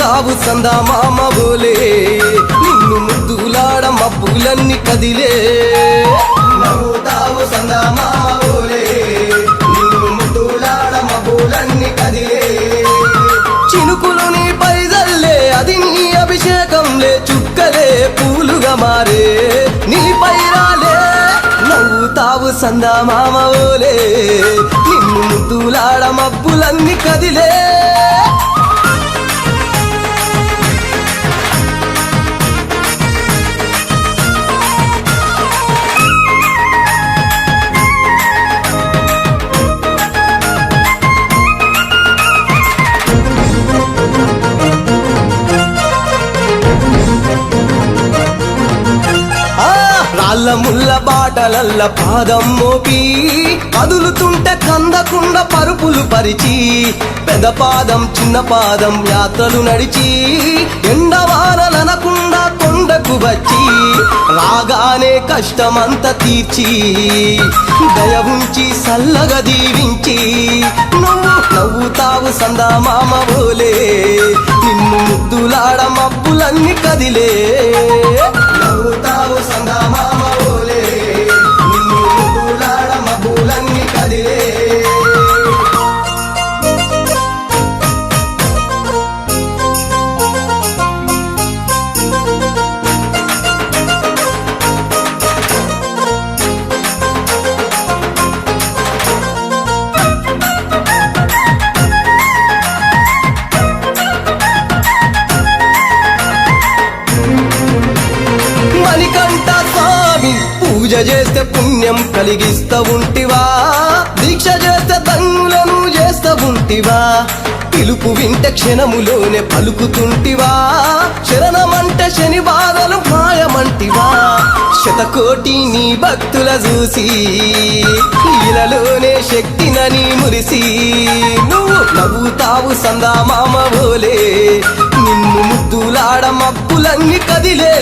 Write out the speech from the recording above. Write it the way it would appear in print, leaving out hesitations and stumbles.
నవ్వుతావు సందా మామ బోలే నిన్ను ముద్దులాడ మబ్బులన్నీ కదిలే నవ్వుతావు సందా మామ బోలే నిన్ను ముద్దులాడ మబ్బులన్నీ కదిలే చినుకులు నీ పైదల్లే అది నీ అభిషేకంలే చుక్కలే పూలుగా మారే నీ పైరాలే నవ్వుతావు సందా మామ బోలే నిన్ను ముద్దులాడ మబ్బులన్నీ కదిలే రాళ్ళ ముళ్ళ బాటలల్ల పాదం మోపి కదులుతుంటే కందకుండ పరుపులు పరిచి పెద్ద పాదం చిన్న పాదం యాత్రలు నడిచి ఎండవానలనకుండా కొండకు వచ్చి రాగానే కష్టమంత తీర్చి దయ ఉంచి సల్లగా దీవించి నువ్వు నవ్వుతావు సందా మామ బోలే నిన్ను ముద్దులాడ మబ్బులన్నీ కదిలే నవ్వుతావు సందా మామ బోలే నిన్ను ముద్దులాడ మబ్బులన్నీ కదిలే మణికంఠ స్వామి పూజ చేస్తే పుణ్యం కలిగిస్తా ఉంటివా దీక్ష చేస్తే దంగులను చేస్తా ఉంటివా పిలుపు వింటే క్షణములోనే పలుకుతుంటివా శరణమంటే శని బాధలు మాయమంటివా శతకోటి నీ భక్తుల చూసి ఇలలోనే శక్తినని మురిసి నువ్వు నవ్వుతావు సందా మామ బోలే నిన్ను ముద్దులాడ మబ్బులన్నీ కదిలే